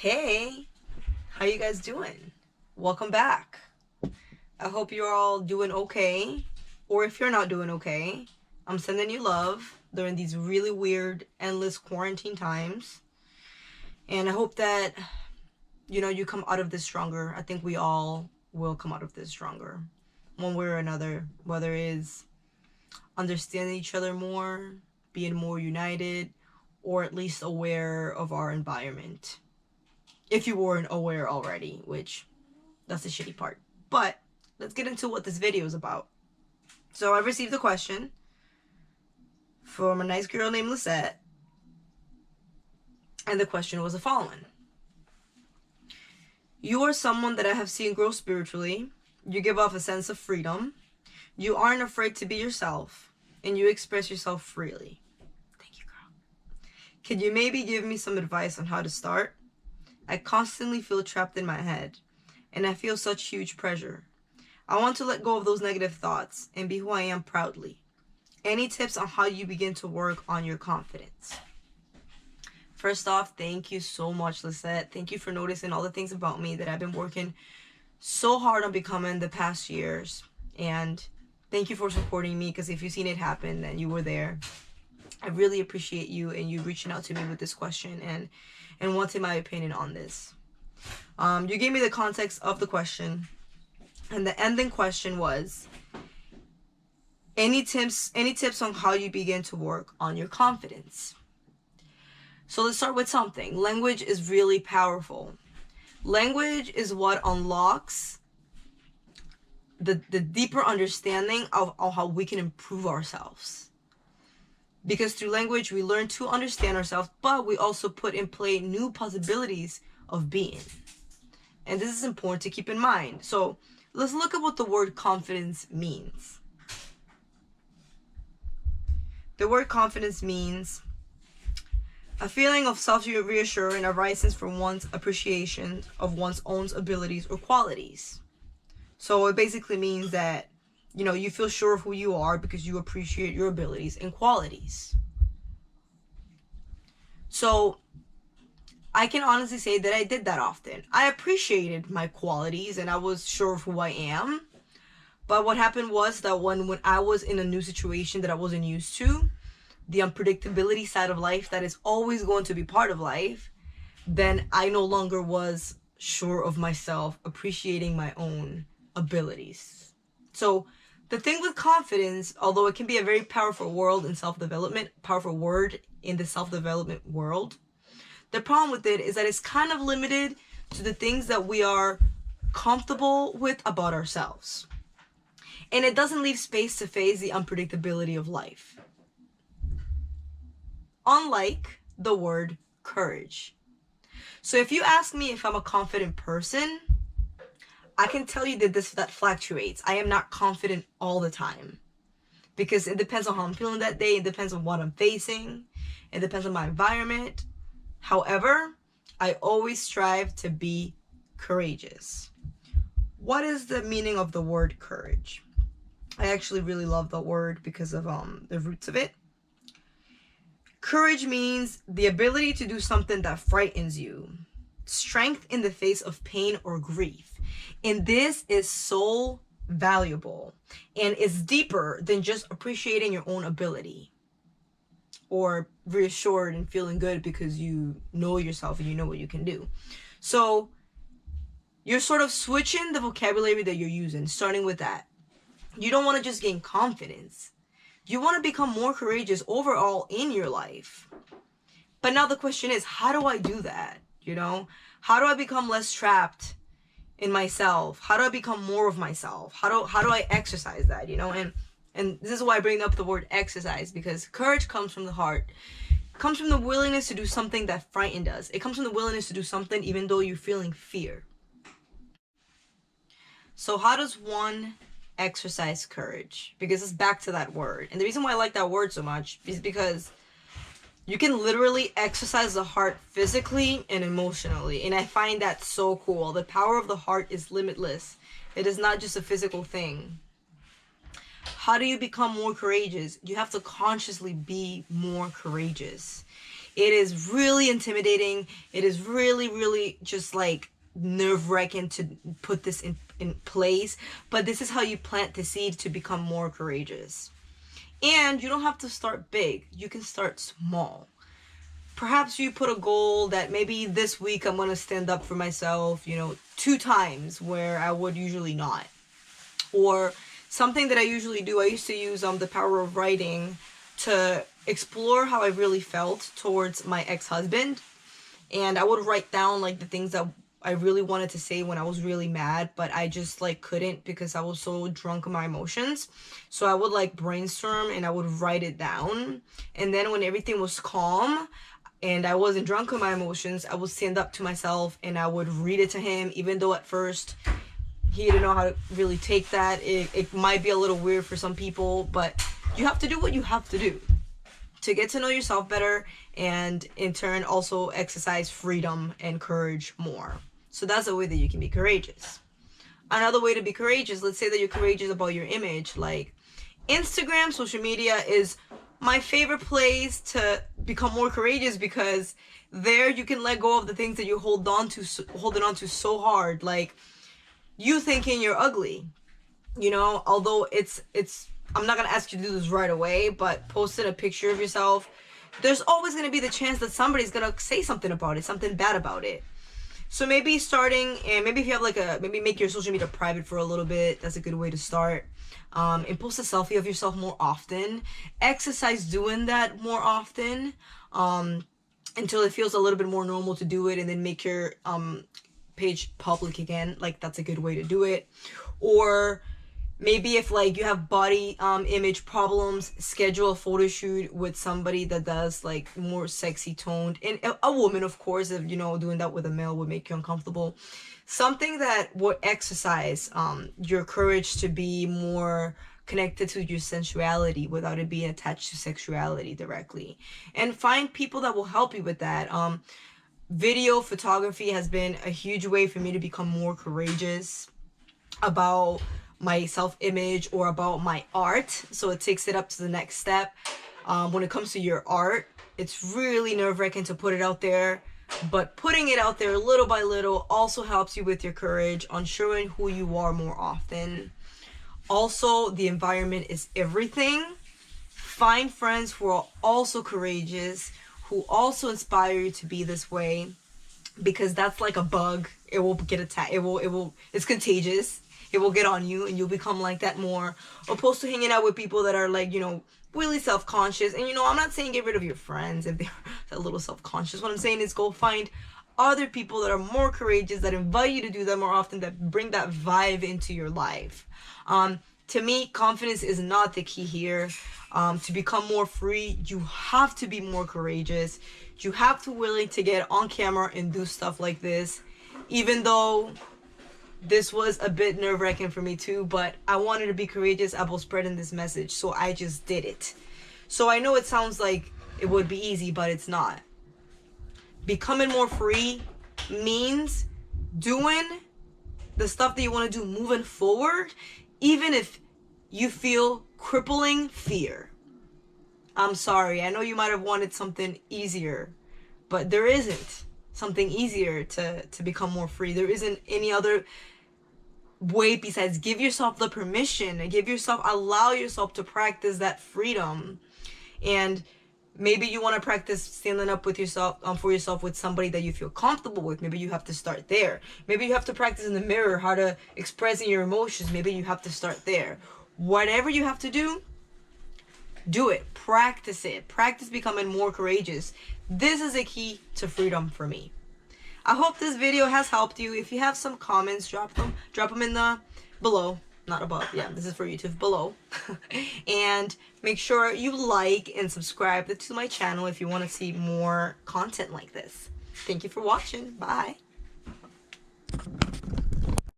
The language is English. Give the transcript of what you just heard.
Hey, how you guys doing? Welcome back. I hope you're all doing okay. Or if you're not doing okay, I'm sending you love during these really weird, endless quarantine times. And I hope that, you come out of this stronger. I think we all will come out of this stronger, one way or another, whether it's understanding each other more, being more united, or at least aware of our environment. If you weren't aware already, which that's the shitty part. But let's get into what this video is about. So I received a question from a nice girl named Lisette, and the question was the following. You are someone that I have seen grow spiritually. You give off a sense of freedom. You aren't afraid to be yourself, and you express yourself freely. Thank you, girl. Can you maybe give me some advice on how to start? I constantly feel trapped in my head, and I feel such huge pressure. I want to let go of those negative thoughts and be who I am proudly. Any tips on how you begin to work on your confidence? First off, thank you so much, Lisette. Thank you for noticing all the things about me that I've been working so hard on becoming the past years. And thank you for supporting me, because if you've seen it happen, then you were there. I really appreciate you and you reaching out to me with this question and wanting my opinion on this. You gave me the context of the question, and the ending question was, any tips on how you begin to work on your confidence? So let's start with something. Language is really powerful. Language is what unlocks the deeper understanding of how we can improve ourselves. Because through language, we learn to understand ourselves, but we also put in play new possibilities of being. And this is important to keep in mind. So let's look at what the word confidence means. The word confidence means a feeling of self-reassurance arises from one's appreciation of one's own abilities or qualities. So it basically means that, you feel sure of who you are because you appreciate your abilities and qualities. So I can honestly say that I did that often. I appreciated my qualities and I was sure of who I am. But what happened was that when I was in a new situation that I wasn't used to, the unpredictability side of life that is always going to be part of life, then I no longer was sure of myself, appreciating my own abilities. So the thing with confidence, although it can be a very powerful word in the self-development world, the problem with it is that it's kind of limited to the things that we are comfortable with about ourselves. And it doesn't leave space to face the unpredictability of life. Unlike the word courage. So if you ask me if I'm a confident person, I can tell you that fluctuates. I am not confident all the time, because it depends on how I'm feeling that day. It depends on what I'm facing. It depends on my environment. However, I always strive to be courageous. What is the meaning of the word courage? I actually really love the word because of the roots of it. Courage means the ability to do something that frightens you. Strength in the face of pain or grief. And this is so valuable and is deeper than just appreciating your own ability or reassured and feeling good because you know yourself and you know what you can do. So you're sort of switching the vocabulary that you're using, starting with that. You don't want to just gain confidence. You want to become more courageous overall in your life. But now the question is, how do I do that? How do I become less trapped in myself? How do I become more of myself? How do I exercise that? And this is why I bring up the word exercise, because courage comes from the heart. It comes from the willingness to do something that frightens us. It comes from the willingness to do something even though you're feeling fear. So how does one exercise courage? Because it's back to that word. And the reason why I like that word so much is because you can literally exercise the heart physically and emotionally. And I find that so cool. The power of the heart is limitless. It is not just a physical thing. How do you become more courageous? You have to consciously be more courageous. It is really intimidating. It is really, really just like nerve-wracking to put this in place. But this is how you plant the seed to become more courageous. And you don't have to start big. You can start small. Perhaps you put a goal that maybe this week I'm going to stand up for myself, 2 times where I would usually not. Or something that I usually do, I used to use the power of writing to explore how I really felt towards my ex-husband. And I would write down like the things that I really wanted to say when I was really mad, but I just like couldn't because I was so drunk on my emotions. So I would like brainstorm and I would write it down. And then when everything was calm and I wasn't drunk on my emotions, I would stand up to myself and I would read it to him, even though at first he didn't know how to really take that. It might be a little weird for some people, but you have to do what you have to do to get to know yourself better, and in turn also exercise freedom and courage more. So that's a way that you can be courageous. Another way to be courageous, let's say that you're courageous about your image. Like Instagram, social media is my favorite place to become more courageous, because there you can let go of the things that you holding on to so hard. Like you thinking you're ugly, although it's I'm not gonna ask you to do this right away, but posting a picture of yourself, there's always gonna be the chance that somebody's gonna say something about it, something bad about it. So maybe starting, and maybe if you have maybe make your social media private for a little bit, that's a good way to start. And post a selfie of yourself more often. Exercise doing that more often, until it feels a little bit more normal to do it, and then make your page public again. Like that's a good way to do it. Or maybe if like you have body image problems, schedule a photo shoot with somebody that does like more sexy toned, and a woman, of course. If doing that with a male would make you uncomfortable. Something that would exercise your courage to be more connected to your sensuality without it being attached to sexuality directly. And find people that will help you with that. Video photography has been a huge way for me to become more courageous about my self-image or about my art. So it takes it up to the next step. When it comes to your art, it's really nerve-wracking to put it out there, but putting it out there little by little also helps you with your courage on showing who you are more often. Also, the environment is everything. Find friends who are also courageous, who also inspire you to be this way, because that's like a bug. It will get attacked. It's contagious. It will get on you and you'll become like that more, opposed to hanging out with people that are like, really self-conscious. And I'm not saying get rid of your friends if they're a little self-conscious. What I'm saying is go find other people that are more courageous, that invite you to do that more often, that bring that vibe into your life. To me, confidence is not the key here. To become more free, you have to be more courageous. You have to willing to get on camera and do stuff like this, even though this was a bit nerve-wracking for me too, but I wanted to be courageous about spreading this message, so I just did it. So I know it sounds like it would be easy, but it's not. Becoming more free means doing the stuff that you want to do moving forward, even if you feel crippling fear. I'm sorry, I know you might have wanted something easier, but there isn't something easier to become more free. There isn't any other way besides give yourself the permission and allow yourself to practice that freedom. And maybe you want to practice standing up with yourself for yourself with somebody that you feel comfortable with. Maybe you have to start there. Maybe you have to practice in the mirror how to express your emotions. Maybe you have to start there. Whatever you have to do it. Practice it. Practice becoming more courageous. This is a key to freedom for me. I hope this video has helped you. If you have some comments, drop them in the below, not above. Yeah, this is for YouTube, below. And make sure you like and subscribe to my channel if you want to see more content like this. Thank you for watching. Bye.